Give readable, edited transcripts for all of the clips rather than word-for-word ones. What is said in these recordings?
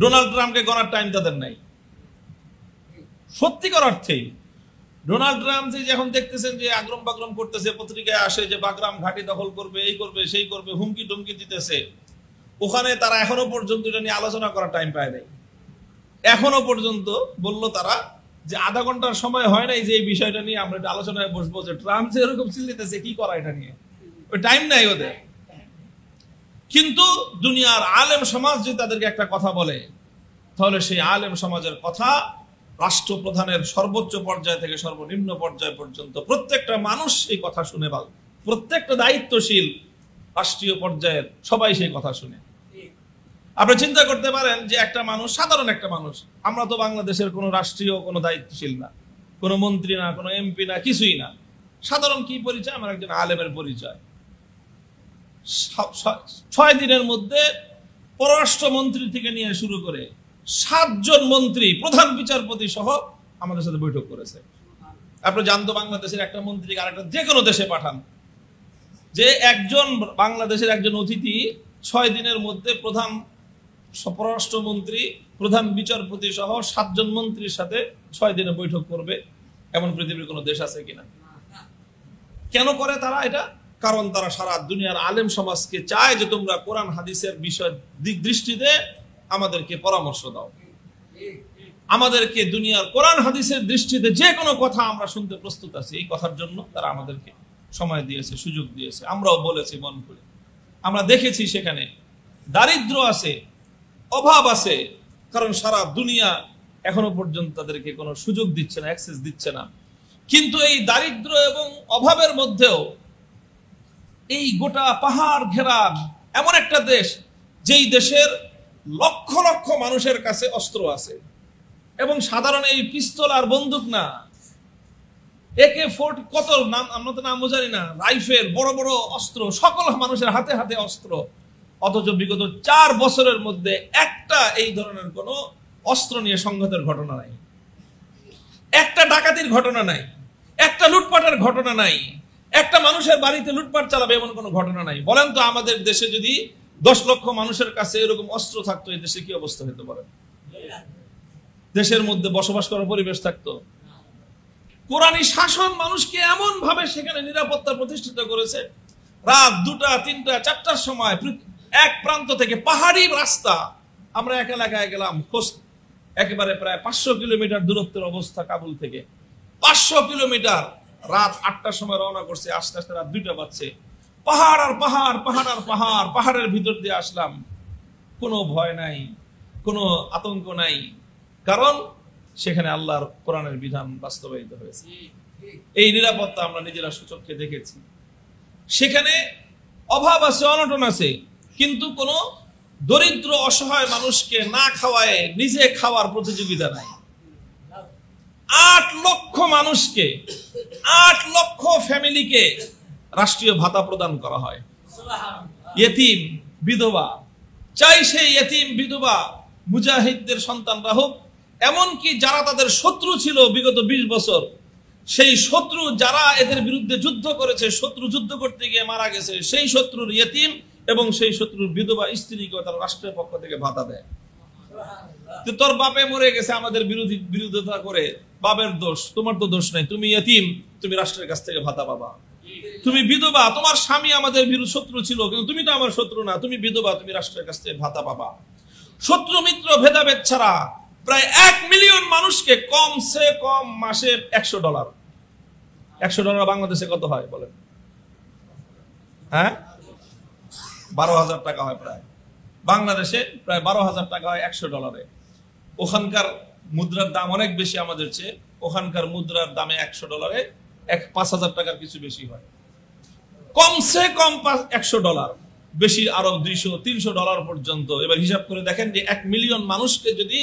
Donald ট্রাম্পকে গণার time তাদের নাই। সত্যিকার অর্থে ডোনাল্ড ট্রাম্প যে এখন দেখতেছেন যে আগ্রম বাগ্রম করতেছে, পত্রিকায় আসে যে বাগরাম ঘাঁটি দখল করবে, এই করবে সেই করবে, হুমকি টুমকি দিতেছে, ওখানে তারা এখনো পর্যন্ত এটা নিয়ে আলোচনা করার টাইম পায় নাই। এখনো পর্যন্ত বললো তারা যে আধা ঘন্টার সময় হয় নাই যে এই বিষয়টা নিয়ে আমরা একটা আলোচনায় বসবো, যে ট্রাম্প যে এরকম চিল্লিতেছে কি করা এটা নিয়ে, ওই টাইম নাই ওদের। কিন্তু দুনিয়ার আলেম সমাজ যদি তাদেরকে একটা কথা বলে, তাহলে সেই আলেম সমাজের কথা রাষ্ট্রপ্রধানের সর্বোচ্চ পর্যায় থেকে সর্বনিম্ন পর্যায় পর্যন্ত প্রত্যেকটা মানুষ সেই কথা শুনে, প্রত্যেকটা দায়িত্বশীল রাষ্ট্রীয় পর্যায়ের সবাই সেই কথা শুনে। আপনি চিন্তা করতে পারেন যে একটা মানুষ, সাধারণ একটা মানুষ, আমরা তো বাংলাদেশের কোনো রাষ্ট্রীয় কোনো দায়িত্বশীল না, কোনো মন্ত্রী না, কোনো এমপি না, কিছুই না। সাধারণ কি পরিচয়? আমার একজন আলেমের পরিচয়। 6 দিনের মধ্যে পররাষ্ট্রমন্ত্রী থেকে নিয়ে শুরু করে 7 জন মন্ত্রী, প্রধান বিচারপতি সহ আমাদের সাথে বৈঠক করেছে। আপনি জানতো বাংলাদেশের একটা মন্ত্রীকে আরেকটা যে কোনো দেশে পাঠান, যে একজন বাংলাদেশের একজন অতিথি 6 দিনের মধ্যে প্রধান পররাষ্ট্রমন্ত্রী, প্রধান বিচারপতি সহ 7 জন মন্ত্রীর সাথে 6 দিনে বৈঠক করবে, এমন পৃথিবীর কোনো দেশ আছে কিনা? কেন করে তারা এটা? কারণ তারা সারা দুনিয়ার আলেম সমাজকে চায় যে তোমরা কোরআন হাদিসের বিষয় দিক দৃষ্টিতে আমাদেরকে পরামর্শ দাও, আমাদেরকে দুনিয়ার কোরআন হাদিসের দৃষ্টিতে যে কোনো কথা আমরা শুনতে প্রস্তুত আছি। এই কথার জন্য তারা আমাদেরকে সময় দিয়েছে, সুযোগ দিয়েছে। আমরাও বলেছি মন খুলে। আমরা দেখেছি সেখানে দারিদ্র আছে, অভাব আছে, কারণ সারা দুনিয়া এখনো পর্যন্ত তাদেরকে কোনো সুযোগ দিচ্ছে না, অ্যাক্সেস দিচ্ছে না। কিন্তু এই দারিদ্র এবং অভাবের মধ্যেও এই গোটা পাহাড় ঘেরা এমন একটা দেশ, যেই দেশের লক্ষ লক্ষ মানুষের কাছে অস্ত্র আছে, এবং সাধারণ এই পিস্তল আর বন্দুক না, AK-40 কত নাম আমরা তো নামও জানি না, রাইফেল, বড় বড় অস্ত্র, সকল মানুষের হাতে হাতে অস্ত্র। অথচ বিগত 4 বছরের মধ্যে একটা এই ধরনের কোন অস্ত্র নিয়ে সংঘাতের ঘটনা নাই, একটা ডাকাতির ঘটনা নাই, একটা লুটপাটের ঘটনা নাই, একটা মানুষের বাড়িতে লুটপাট চালাবে এমন কোনো ঘটনা নাই। বলেন তো আমাদের দেশে যদি 10 লক্ষ মানুষের কাছে এরকম অস্ত্র থাকতো, এই দেশে কি অবস্থা হতে পারে? দেশের মধ্যে বসবাস করার পরিবেশ থাকতো? কোরআনী শাসন মানুষকে এমন ভাবে সেখানে নিরাপত্তা প্রতিষ্ঠিত করেছে, রাত 2টা 3টা 4টার সময় এক প্রান্ত থেকে পাহাড়ি রাস্তা, আমরা এক এলাকায় গেলাম, একেবারে প্রায় 500 কিলোমিটার দূরত্বের অবস্থা কাবুল থেকে, 500 কিলোমিটার, রাত 8টার সময় রওনা করছে, আস্তে আস্তে রাত 2টা বাজছে, পাহাড় আর পাহাড়, পাহাড় আর পাহাড়, পাহাড়ের ভিতর দিয়ে আসলাম। কোনো ভয় নাই, কোনো আতঙ্ক নাই, কারণ সেখানে আল্লাহর কোরআনের বিধান বাস্তবায়িত হয়েছে। এই নিরাপত্তা আমরা নিজেরা সুচক্ষে দেখেছি। সেখানে অভাব আছে, অনটন আছে, কিন্তু কোনো দরিদ্র অসহায় মানুষকে না খাওয়ায় নিজে খাওয়ার প্রতিযোগিতা নাই। 8 লক্ষ মানুষকে, 8 লক্ষ ফ্যামিলিকে রাষ্ট্রীয় ভাতা প্রদান করা হয়। ইয়েতিম, বিধবা, চাই সেই ইয়েতিম বিধবা মুজাহিদদের সন্তানরা হোক, এমনকি যারা তাদের শত্রু ছিল বিগত 20 বছর, সেই শত্রু যারা এদের বিরুদ্ধে যুদ্ধ করেছে, শত্রু যুদ্ধ করতে গিয়ে মারা গেছে, সেই শত্রুর ইয়েতিম এবং সেই শত্রুর বিধবা স্ত্রীকে তারা রাষ্ট্রের পক্ষ থেকে ভাতা দেয়। তোর বাপে মরে গেছে আমাদের বিরোধিতা করে, বাপের দোষ, তোমার তো দোষ নাই, তুমি ইয়েতিম, তুমি রাষ্ট্রের কাছ থেকে ভাতা পাবা। তুমি বিধবা, তোমার স্বামী আমাদের শত্রু ছিল, কিন্তু তুমি তো আমার শত্রু না, তুমি বিধবা, তুমি রাষ্ট্রের কাছ থেকে ভাতা পাবা। শত্রু মিত্র ভেদাভেদ ছাড়া প্রায় 1 মিলিয়ন মানুষকে কমসে কম মাসে $100। $100 বাংলাদেশে কত হয় বলেন? হ্যাঁ, 12,000 টাকা হয় প্রায়। বাংলাদেশে প্রায় 12,000 টাকা হয় $100। ওখানকার মুদ্রার দাম অনেক বেশি আমাদের চেয়ে, ওখানকার মুদ্রার দামে $100 5,000 টাকার কিছু বেশি হয়। কমসে কম $100, বেশি আরো $200-300 পর্যন্ত। এবার হিসাব করে দেখেন যে 1 মিলিয়ন মানুষকে যদি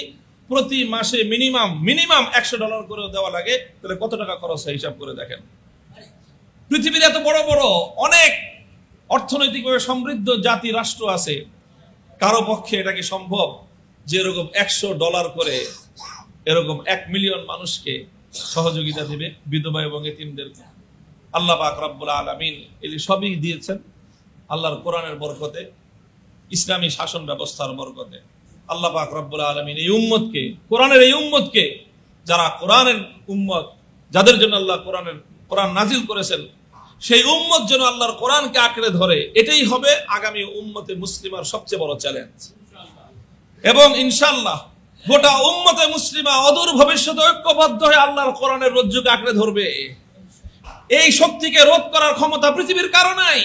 প্রতি মাসে মিনিমাম $100 করে দেওয়া লাগে, তাহলে কত টাকা খরচ হয় হিসাব করে দেখেন। পৃথিবীর এত বড় বড় অনেক অর্থনৈতিকভাবে সমৃদ্ধ জাতি রাষ্ট্র আছে, কারো পক্ষে এটা কি সম্ভব যে এরকম $100 করে এরকম 1 মিলিয়ন মানুষকে সহযোগিতা দিবে, বিধবা এবং এতিমদেরকে? আল্লাহ পাক রব্বুল আলামিন এই সবই দিয়েছেন আল্লাহর কোরআনের বরকতে, ইসলামী শাসন ব্যবস্থার বরকতে। আল্লাহ পাক রব্বুল আলামিন এই উম্মতকে, কোরআনের এই উম্মতকে, যারা কোরআনের উম্মত, যাদের জন্য আল্লাহ কোরআন নাজিল করেছেন, সেই উম্মত যেন আল্লাহর কোরআনকে আঁকড়ে ধরে, এটাই হবে আগামী উম্মতে মুসলিমার সবচেয়ে বড় চ্যালেঞ্জ। এবং ইনশাআল্লাহ গোটা উম্মতে মুসলিমা অদূর ভবিষ্যতে ঐক্যবদ্ধ হয়ে আল্লাহর কোরআনের রজ্জুকে আঁকড়ে ধরবে। এই শক্তিকে রোধ করার ক্ষমতা পৃথিবীর কারো নাই।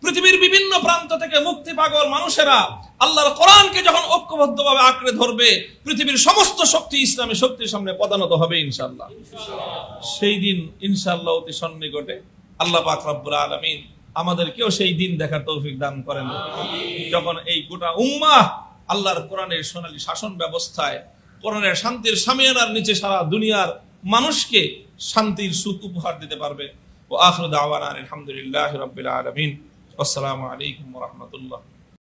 পৃথিবীর বিভিন্ন প্রান্ত থেকে মুক্তি পাগল মানুষেরা আল্লাহর কোরআনকে যখন ঐক্যবদ্ধভাবে আঁকড়ে ধরবে, পৃথিবীর সমস্ত শক্তি ইসলামী শক্তির সামনে পদানত হবে ইনশাআল্লাহ। সেই দিন ইনশাআল্লাহ অতি সন্নিকটে। আল্লাহ পাক রব্বুল আলামিন আমাদেরকেও সেই দিন দেখার তৌফিক দান করেন, যখন এই গোটা উম্মাহ আল্লাহর কোরআনের সোনালী শাসন ব্যবস্থায়, কোরআনের শান্তির সামিয়ানার নিচে সারা দুনিয়ার মানুষকে শান্তির সুখ উপহার দিতে পারবে। ওয়া আখিরু দাওয়ানা আলহামদুলিল্লাহি রাব্বিল আলামিন। আসসালামু আলাইকুম ওয়া রাহমাতুল্লাহ।